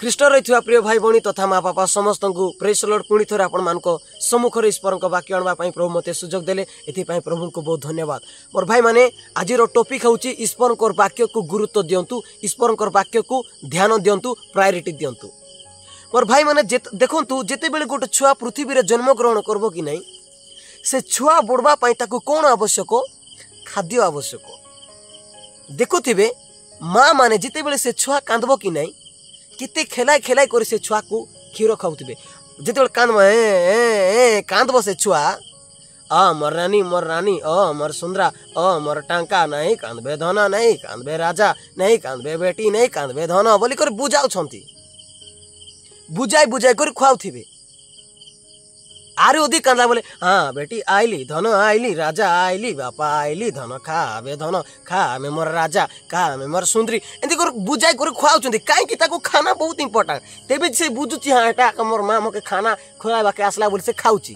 ଖ୍ରୀଷ୍ଟ ରହିଥିବା ପ୍ରିୟ ଭାଇ ଭଉଣୀ ତଥା ମା ବାପା ସମସ୍ତଙ୍କୁ ପ୍ରେଜ୍ ଲର୍ଡ ପୁଣି ଥରେ ଆପଣମାନଙ୍କ ସମ୍ମୁଖରେ ଈଶ୍ୱରଙ୍କ ବାକ୍ୟ ଆଣିବା ପାଇଁ ପ୍ରଭୁ ମୋତେ ସୁଯୋଗ ଦେଲେ ଏଥିପାଇଁ ପ୍ରଭୁଙ୍କୁ ବହୁତ ଧନ୍ୟବାଦ। ମୋର ଭାଇମାନେ ଆଜିର ଟପିକ୍ ହେଉଛି ଈଶ୍ୱରଙ୍କର ବାକ୍ୟକୁ ଗୁରୁତ୍ୱ ଦିଅନ୍ତୁ, ଈଶ୍ୱରଙ୍କର ବାକ୍ୟକୁ ଧ୍ୟାନ ଦିଅନ୍ତୁ, ପ୍ରାୟୋରିଟି ଦିଅନ୍ତୁ। ମୋର ଭାଇମାନେ ଦେଖନ୍ତୁ ଯେତେବେଳେ ଗୋଟେ ଛୁଆ ପୃଥିବୀରେ ଜନ୍ମଗ୍ରହଣ କରିବ କି ନାହିଁ ସେ ଛୁଆ ବଢ଼ବା ପାଇଁ ତାକୁ କ'ଣ ଆବଶ୍ୟକ? ଖାଦ୍ୟ ଆବଶ୍ୟକ। ଦେଖୁଥିବେ ମା ମାନେ ଯେତେବେଳେ ସେ ଛୁଆ କାନ୍ଦବ କି ନାହିଁ କେତେ ଖେଲାଇ ଖେଲାଇ କରି ସେ ଛୁଆକୁ କ୍ଷୀର ଖାଉଥିବେ। ଯେତେବେଳେ କାନ୍ଦବ ସେ ଛୁଆ ମୋର ରାନୀ ମୋର ସୁନ୍ଦରା ମୋର টাঙ্কা ନାହିଁ କାନ୍ଦବେ ଧନ ନାହିଁ କାନ୍ଦବେ ରାଜା ନାହିଁ କାନ୍ଦବେ ବେଟି ନାହିଁ କାନ୍ଦବେ ଧନ ବୋଲି କରି ବୁଝାଉଛନ୍ତି। ବୁଝାଇ କରି ଖୁଆଉଥିବେ। ଆରେ ଅଧିକ କାନ୍ଦଲା ବୋଲେ ବେଟି ଆଇଲି ଧନ ଆଇଲି ରାଜା ଆଇଲି ବାପା ଆଇଲି ଧନ ଖାବେ ଧନ ଖାବେ ମୋର ରାଜା ଖାବେ ମୋର ସୁନ୍ଦରୀ ଏମିତି କରି ବୁଝାଇ କରି ଖୁଆଉଛନ୍ତି। କାହିଁକି? ତାକୁ ଖାନା ବହୁତ ଇମ୍ପୋର୍ଟାଣ୍ଟ। ତେବେ ସେ ବୁଝୁଛି ଏଟା ମୋର ମା ମୋତେ ଖାନା ଖୁଆଇବାକେ ଆସିଲା ବୋଲି ସେ ଖାଉଛି।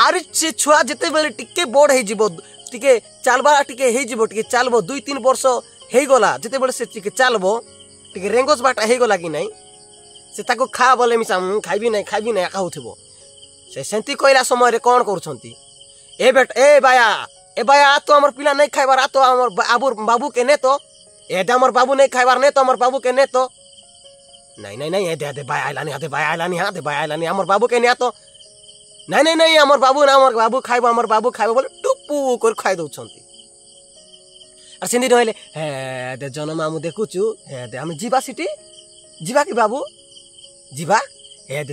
ଆରେ ସେ ଛୁଆ ଯେତେବେଳେ ଟିକେ ବଡ଼ ହେଇଯିବ ଟିକେ ଚାଲବା ଟିକେ ହେଇଯିବ ଟିକେ ଚାଲବ 2-3 ବର୍ଷ ହେଇଗଲା ଯେତେବେଳେ ସେ ଟିକେ ଚାଲବ ଟିକେ ରେଙ୍ଗଜ ବାଟା ହେଇଗଲା କି ନାହିଁ ସେ ତାକୁ ଖା ବୋଲେ ମିଶା ଖାଇବି ନାହିଁ କହୁଥିବ। ସେ ସେମିତି କହିଲା ସମୟରେ କ'ଣ କରୁଛନ୍ତି? ଏ ବାୟା ତ ଆମର ପିଲା ନାହିଁ ଖାଇବାର ତ ଆମର ବାବୁ କେ ନେ ତ ଏଟା ଆମର ବାବୁ ନାହିଁ ଖାଇବାର ନେ ତ ଆମର ବାବୁ କେ ନେ ତ ନାଇଁ ଏଦେ ବାୟା ଆଇଲାନି ଆମର ବାବୁ କେ ନିଆ ତ ନାଇଁ ଆମର ବାବୁ ଖାଇବ ବୋଲେ ଟୁପୁ କରି ଖାଇ ଦଉଛନ୍ତି। আর সেদিন নইলে জনম আমি দেখুছু আমি যা সিটি যা কি বাবু যা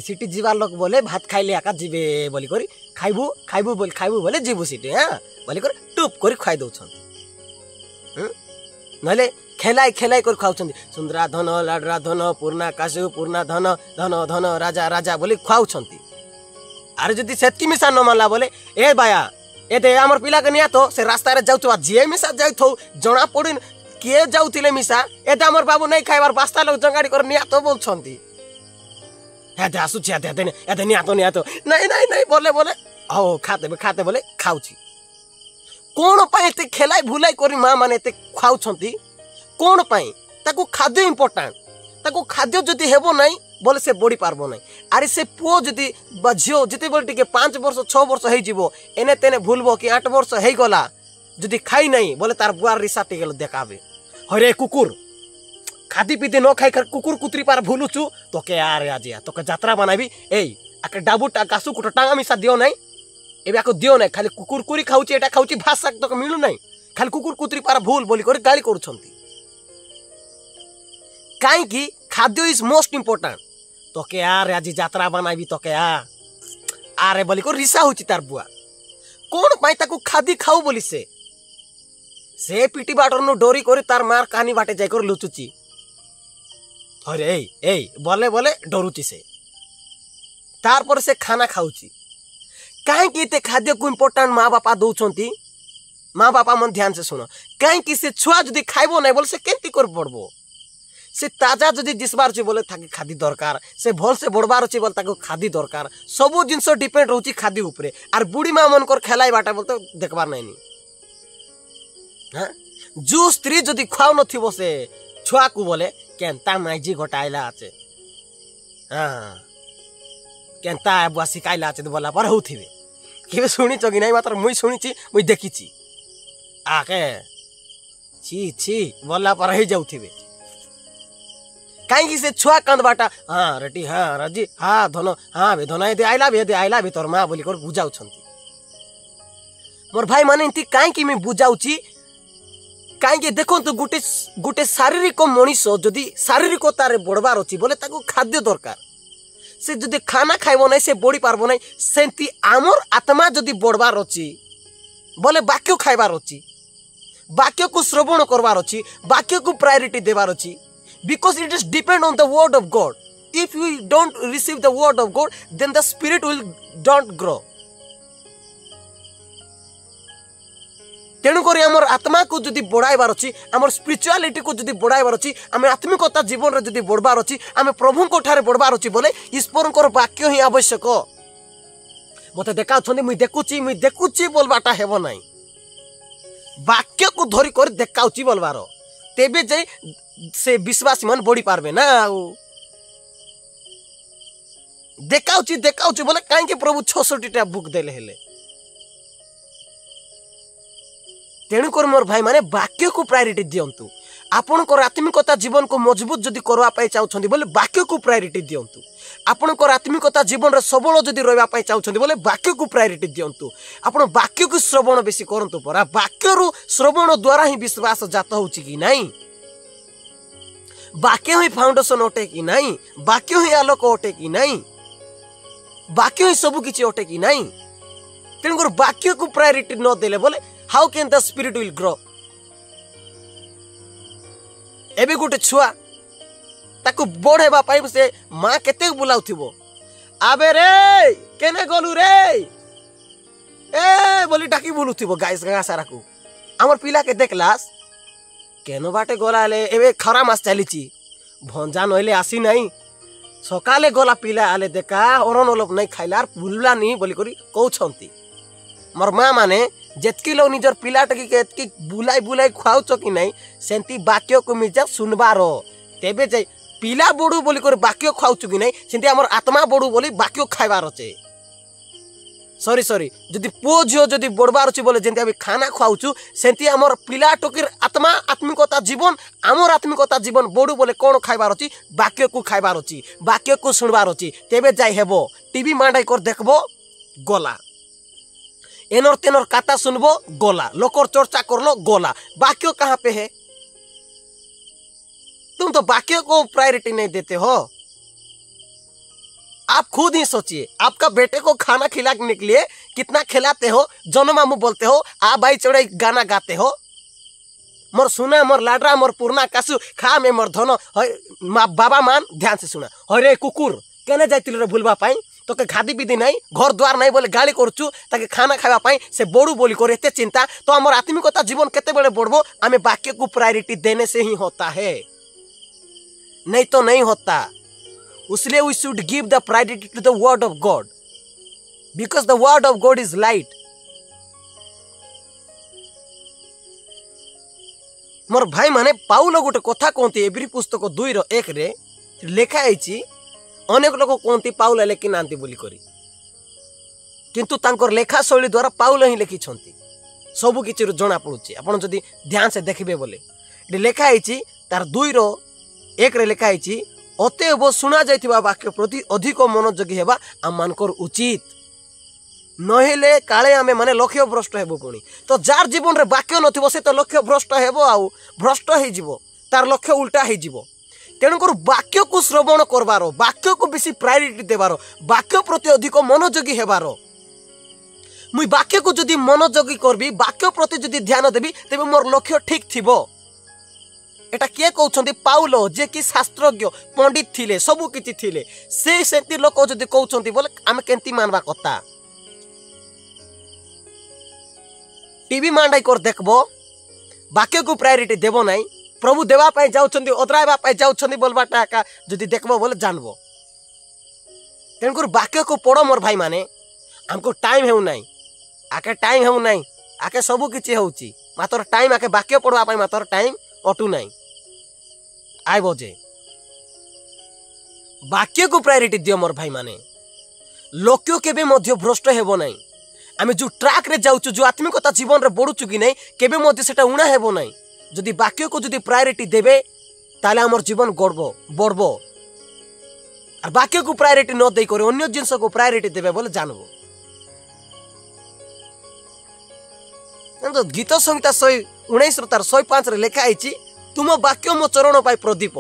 সিটি যাবার লোক বলে ভাত খাইলে একা যাবে বলি করে খাইবু বলে যাবু সিটি বলি করে টুপ করে খাই দৌঁছেন। নইলে খেলাই করে খাওছেন সুন্দরা ধন লাডরা ধন পূর্ণা কাশু পূর্ণা ধন ধন ধন রাজা বলি খাওছেন। আর যদি সেতকি মিশা ন মানলা বলে এ বায়া এতে আমার পিলাকে নিয়া তো সে রাস্তায় যাওয়া যে মিশা যাইথ জনা পড়ি কিয়ে যাওলে মিশা এতে আমার বাবু নাই খাইবার বাস্তা লোক জঙ্গাড়ি করে নিয়া তো বলছেন। এতে আসুছি এতে নিয়া তো নাই বলে খাতে বলে খাওছি। কোন পাই এতে খেলাই ভুলাই করে মা মানে এতে খাওছন্তি কোন পাই? তাকে খাদ্য ইম্পর্টান্ট। তাকে খাদ্য যদি হেব নাই বলে সে বড়ি পারব নাই। আরে সে পুଅ যদি বা ঝিও যেতেবেলে টিকে 5 ବର୍ଷ 6 ବର୍ଷ ହେଇଯିବ এনে তেনে ভুলব কি 8 ବର୍ଷ ହେଇগলা যদি খাই নাই বলে তার বুয়ার রিসা টিকে দেখাবে হরে কুকুর খাদি পিদি ন খাই কুকুর কুতরি পার ভুলুছু তোকে আরে আজিয়া তোকে যাত্রা বানাবি এই আকে ডাবুটা গাছু কুটো টাঙা মিশা দিও নাই এবে আকে দিও নাই খালি কুকুর কুরি খাউছি এটা খাউছি ভাষা তোকে মিলু নাই খালি কুকুর কুতরি পার ভুল বলি করে গালি করছন্তি। কাইকি খাদ্য ইজ মোস্ট ইম্পর্টান্ট। তোকে আরে আজি যাত্রা বানাইবি তোকে আরে বলি করে রিসা হচ্ছে তার বুয়া কোন পাই তাকে খাদি খাও বলি সে পিটি বাটর নু ডরি করে তার মার কানি বাটে যাই করে লুচুচি হরে এই বলে ডরুচি সে তারপরে সে খানা খাউছি। কাইকি এতে খাদ্যকু ইম্পর্টান্ট মা বাপা দৌছন্তি? মা বাপা মন ধ্যান সে শুনো কাইকি সে ছুয়া যদি খাইব নাই বলে সে কেমতি করে পড়বো? সে তাজা যদি দিশবার অছি বলে তাকে খাদি দরকার সে ভলসে বড়বার অছি বলে তাকে খাদি দরকার সবু জিনিস ডিপেন্ড রହୁଛି খাদি উপরে। আর বুড়ি মা মনকর খেলাই বাটা বলতে দেখবার নাইনি। হ্যাঁ জু স্ত্রী যদি খাও নথিব সে ছুয়াকু বলে কেনতা মাইজি ঘটাইলা আছে কেনতা বুয়া শিখাইলা আছে বলা পর হউথিবে কেবে শুনিছ কি নাই? মাত্র মুই শুনিছি মুই দেখিছি আকে ছি বলা পর হয়ে যাউথিবে। কাইকি সে ছুয়া কান্দবাটা রেটি রাজি ধন বে ধন এদে আইলা বে তোর মা বলি করে বুঝাউছন্তি। মোর ভাই মানে এমতি কাইকি আমি বুঝাউছি কাইকি দেখন্তু গোটে শারীরিক মଣିଷ যদি শারীরিকতারে বড়বার অছি বলে তাকে খাদ্য দরকার। সে যদি খানা খাইব নাই সে বড়ি পারব নাই। সেমতি আমর আত্মা যদি বড়বার অছি বলে বাক্য খাইবার অছি বাক্যকু শ্রবণ করবার অছি বাক্যকু প্রায়োরিটি দেবার অছি because it is depend on the word of God. If you don't receive the word of God then the spirit will don't grow. তেণু করে আমার আত্মা কু যদি বড়াইবার অছি আমার স্পিরিচুয়ালিটি কু যদি বড়াইবার অছি আমি আত্মিকতা জীবনরে যদি বড়বার অছি আমি প্রভুঙ্ক ঠারে বড়বার অছি বলে ঈশ্বরঙ্কর বাক্য হি আবশ্যক। মতে দেখাউছন্তি মুই দেখুছি বলবাটা হেব নাই বাক্যকু ধরি করে দেখাউছি বলবার তেবে যাই से विश्वासी मन बढ़ी पारबे ना। देखाउची बोले कहीं प्रभु 66टा बुक देले हेले। तेणुकर मोर भाई माने वाक्य को प्रायोरिटी दियंतु। आपणकर आत्मिकता जीवन को मजबूत जदि करवा पाई चाहछंती बोले वाक्य को प्रायोरिटी दियंतु। आपणकर आत्मिकता जीवन रे सबल जदि रहबा पाई चाहछंती बोले वाक्य को प्रायोरिटी दियंतु। आपण वाक्य को श्रवण बेसी करंतु परा। वाक्य रु श्रवण द्वारा ही विश्वास जात होउची कि नहीं। वाक्य ही फाउंडेशन ओटे कि नहीं। वाक्य ही आलोक ओटे कि नहीं। वाक्य ही सब किछि ओटे कि नहीं। तेणुकर वाक्य को प्रायोरिटी न देले बोले how can the spirit will grow. एबे गोटे छुआ ताकू बढ़ेबा पाई से माँ केते बुलाउथिबो। आबे रे केने गलु रे ए बोली डाकी बुलुथिबो गाइस गाँ सारा को। हमर पिला के देखलास केनो बाटे गला ले एबे खरा मास चलीची भंजा नइले आसी नहीं। सकाले गला पिला आले देखा ओरन लोक नहीं खाइलार बुलला नहीं बोली करी कहउछंती। मोर माँ माने जेतकी लोग निजर पिला टकी के एतकी बुलाई बुलाई खुआउछ कि नहीं सेंती वाक्य को मिर्जा सुनबार तेबे जाई पिला बड़ू बोली कर वाक्य खुआउछ कि नहीं सेंती हमर आत्मा बड़ू बोली वाक्य खाइबार अछि। सॉरी जदि पो झियो जदि बड़बार अछि बोले जेंती अभी खाना खुआउछु सेंती हमर पिला टकीर आत्मा आत्मिकता जीवन हमर आत्मिकता जीवन बड़ू बोले कोन खाइबार अछि वाक्य को खाइबार अछि वाक्य को सुनबार अछि। तेबे जाई हेबो टीवी मांडाई कर देखबो गला एनर तेनर कथा सुनबो गोला लोकर चर्चा करलो गोला। वाक्य कहाँ पे है। तुम तो वाक्य को प्रायोरिटी नहीं देते हो। आप खुद ही सोचिए आपका बेटे को खाना खिलाने के लिए कितना खिलाते हो। जनो मामू बोलते हो आ भाई चढ़े गाना गाते हो। मोर सुना मोर लाडरा मोर पूर्णा कासु खा में मोर धन बाबा मान ध्यान से सुना। हरे कुकुर केने जाइतिल रे भूलबा पाई तो के खादी पीदी नहीं घर द्वार नहीं बोले गाली करूचु ताकि खाना खावा पाई से बड़ू बोली कर एते चिंता तो हमर आत्मिकता जीवन केते बेले बढ़बो। आमे वाक्य को प्रायोरिटी देने से ही होता है नहीं तो नहीं होता। उसलिए we should give the priority to the word of God because the word of God is light. मोर भाई माने पाउलो गोटे कथा कहते एवरी पुस्तक 2:1 रे लेखा है। अनेक लोग कहते पाउल लेखि नांती बोली करी किंतु तांकर लेखा शैली द्वारा पाउल ही लिखि सबु किछि जना पड़ुछि। आपण जदि ध्यान से देखिबे बोले लेखा है तार 2:1 रे लेखा है अतएव सुना जाइथिबा वाक्य प्रति अधिक मनोयोगी हेबा आम मानकर उचित नहेले काले आमे माने लक्ष्य भ्रष्ट हेबो। पुणी तो जार जीवन रे वाक्य नथिबो से तो लक्ष्य भ्रष्ट हेबो आउ भ्रष्ट हे जिवो तार लक्ष्य उल्टा हे जिवो। तेणुकर वाक्य को श्रवण करबार वाक्य को बेसी प्रायोरिटी देबार वाक्य प्रति अधिक मनोयोगी हेबार। मुई वाक्य को जदि मनोयोगी करबी वाक्य प्रति जदि ध्यान देबी तेबे मोर लक्ष्य ठीक थिबो। एटा किए कहउछंती पाउलो जे कि शास्त्रज्ञ पंडित थिले सबु किछि थिले से सेंती लोक जदि कहउछंती बोले आमे केंती मानबा कथा। टीवी मांडाई कर देखबो वाक्य को प्रायोरिटी देबो नाही प्रभु देवा पाई जाउछंती ओदराइबा पाई जाउछंती बोलबाटा का जदि देखबो बोले जानबो। तेणुकर वाक्य को पढ़ो मोर भाई माने हमको टाइम हेउ नाही आके टाइम हेउ नाही आके सबु किछि होउची मात्र टाइम आके वाक्य पढ़वा पाई मात्र टाइम अटू नाही आइबो जे वाक्य को प्रायोरिटी दियो मोर भाई माने लोक्य केबे मध्य भ्रष्ट हेबो नाही। आमे जो ट्रैक रे जाउछु जो आत्मिकता जीवन रे बढुछु कि नाही केबे मध्य सेटा उणा हेबो नाही। जदि वाक्य को जदि प्रायोरिटी देबे ताले हमर जीवन गड़बो बढ़बो और वाक्य को प्रायोरिटी न दे करे अन्य जिंस को प्रायोरिटी देबे बोले जानबो। तो गीत संहिता 119 तार 105 रे लेखा आइछि तुम वाक्य मो चरण पाई प्रदीप।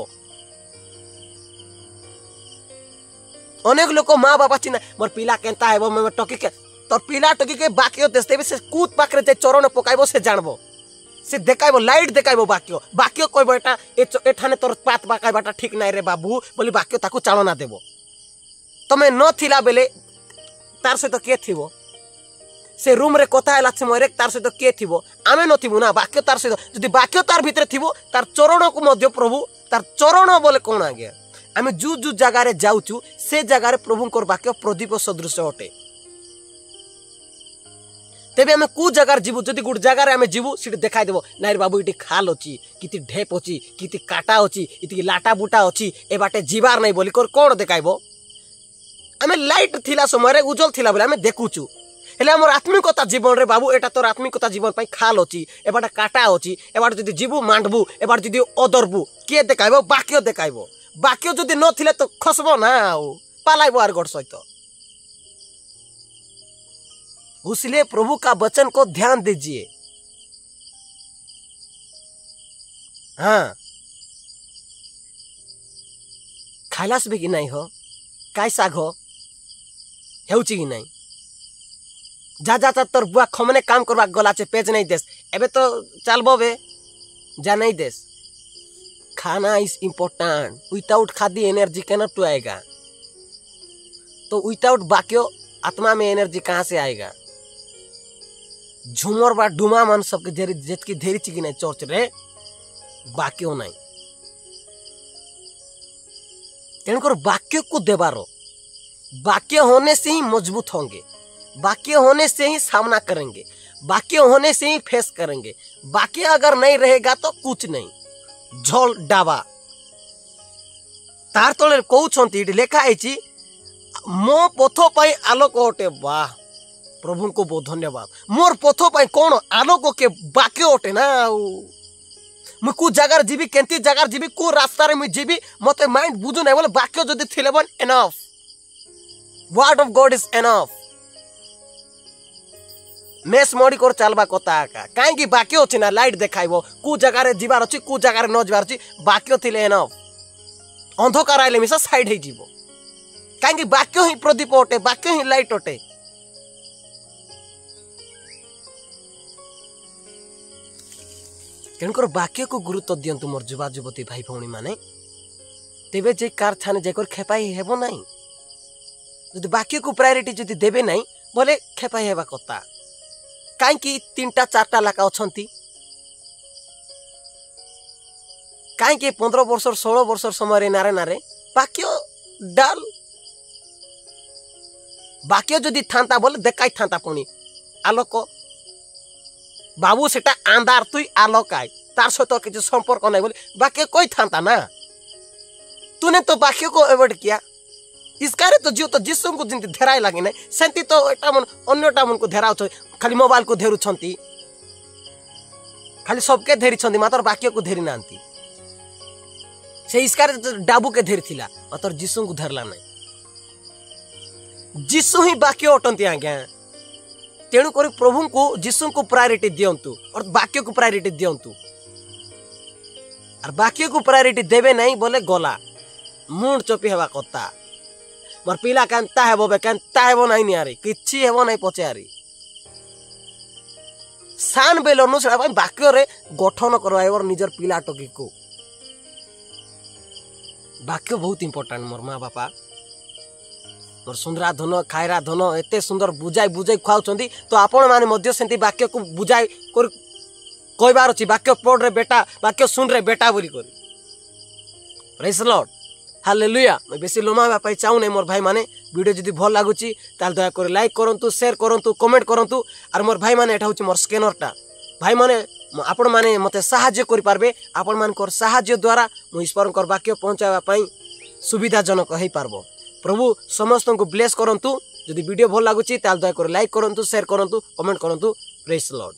अनेक लोक माँ बापा चिन्ह मोर पिला केंता हेबो मैं टकी के तोर पिला टकी के वाक्य देस्ते से कूद पाखरे जे चरण पकाइबो से जानबो से देखाइबो लाइट देखाइबो वाक्य वाक्य कहबो एटा एठाने तोर पात पकाइबाटा ठीक नाइ रे बाबू बोली वाक्य ताकू चालना देबो। तमे न थिला बेले तार सहित के थिबो से रूम रे कथा हैला समय रे तार सहित के थिबो आमे न थिबो ना वाक्य तार सहित जदि वाक्य तार भितरे थिबो तार चरण को मध्य प्रभु तार चरण बोले कोन आ गया आमे जू जू जगह रे जाउचू से जगह रे प्रभु कोर वाक्य प्रदीप सदृश अटे। तेबे आम कौ जगार जीवु जदि गोटे जगार आम जीवु सीट देखा देव नाई बाबू ये खाल अच्छी कि ढेप अच्छी कि काटा अच्छी इति लाटा बुटा अच्छी ए बाटे जीवार नहीं बोली कौन देखाइब आम लाइट थिला समय उज्जवल थिला बोले आम देखुचु हेले आम आत्मिकता जीवन रे बाबू एटा तोर आत्मिकता जीवन पाई खाल अच्छी एबाटे काटा अच्छी एबाटे जदि जीवु मांडबू एबाटे जदि अदरबू किए देखाइब बाक्य देखाइब बाक्य जदि नथिले तो खसब ना पालाइब आर गड़ सहित। इसलिए प्रभु का वचन को ध्यान दीजिए। हाँ खाइलास भी कि नहीं हो काई साग हो हेउची कि नहीं जा जा तोर बुआ खमने काम करवा गला चे पेज नहीं देस एबे तो चलबो बे जा नहीं देस। खाना इज इम्पोर्टेंट विदाउट खादी एनर्जी कैनॉट टू आएगा तो विदाउट बाक्यो आत्मा में एनर्जी कहाँ से आएगा। झुमर बा डुमा मन सबके धेरी जेतकी धेरी चिकी नहीं चर्च रे बाक्यो नहीं तेणुकर वाक्य को देवारो वाक्य होने से ही मजबूत होंगे वाक्य होने से ही सामना करेंगे वाक्य होने से ही फेस करेंगे। वाक्य अगर नहीं रहेगा तो कुछ नहीं झोल डाबा तार तले कहउछंती लेखा है मो पथ पाई आलोक अटे। वाह प्रभु को बहुत धन्यवाद। मोर पथ पाई कौन आलोक के वाक्य अटे ना मु को जगार जीवी केंती जगार जीवी को रास्ता रे मुझे जीवी मते माइंड बुझु नै बोले वाक्य जदि थिले बन enough word of God is enough. Mess मोडी कर चलबा कथा का काहे कि वाक्य अछि ना लाइट देखाइबो को जगार रे जीवार अछि को जगार रे न जीवार अछि वाक्य थिले एनफ। अंधकार आइले मिसा साइड हे जीवो काहे कि वाक्य ही प्रदीप अटे वाक्य ही लाइट अटे। तेणुकर वाक्य को गुरुत्व दियंतु मोर युवा युवती भाई भौणी माने तेबे जे कारखाने जेकर खेपाई हेबो नहीं जदि वाक्य को प्रायोरिटी जदि देबे नहीं बोले खेपाई हेबा कथा काहे कि 3टा 4टा लाका अछंती काहे कि 15 वर्ष 16 वर्ष समय रे नारे नारे वाक्य डाल वाक्य जदि थांता बोले देखाई थांता पुणी आलोक बाबू सेटा आंधार तुई आलोक आय तार सहित किसी संपर्क नहीं बोले वाक्य कोई था ना तूने तो वाक्य को अवॉइड किया इसका तो जीव तो जिसम को जिंती धेराई लगे ना सेंती तो एटा मन अन्यटा मन को धेराउ खाली मोबाइल को धेरु छंती खाली सबके धेरी छंती मात्र वाक्य को धेरी नांती से इसका तो डाबू के धेरी थिला मात्र जिसम को धेरला नहीं जिसु ही वाक्य अटंती आज्ञा। तेणु कर प्रभु को जीशु को प्रायोरिटी दियंतु और वाक्य को प्रायोरिटी दियंतु और वाक्य को प्रायोरिटी देवे नहीं बोले गला मुंड चपी हेबा कथा मोर पिला केनता हेबो बे केनता हेबो नहीं नियारी किछि हेबो नहीं पचारी सान बेलनु सेडा भाई वाक्य रे गठन करवाइबर निजर पिला टकी को वाक्य बहुत इंपोर्टेंट मोर माँ बापा मोर सुंदरा धन खायरा धन एते सुंदर बुझाई बुझाई खुआउछंती तो आपण माने मध्य सेंती वाक्य को बुझाई कर कहबार अछि वाक्य पढ़ रे बेटा वाक्य सुन रे बेटा बोली करी प्रेज लॉर्ड हालेलुया। मैं बेसी लोमा पाई चाहू नहीं मोर भाई माने वीडियो जदी भल लागुची ताल दया कर लाइक करंतु शेयर करंतु कमेंट करंतु और मोर भाई माने एटा होची मोर स्कैनरटा भाई माने आपण माने मते सहाय्य करि पारबे आपण मानकर सहाय्य द्वारा मु ईश्वरकर वाक्य पहुंचाबा पई सुविधाजनक होई पारबो। प्रभु समस्त को ब्लेस करंतु। जदि वीडियो भल लागुची ताल दया कर लाइक करंतु शेयर करंतु कमेंट करंतु। Praise Lord.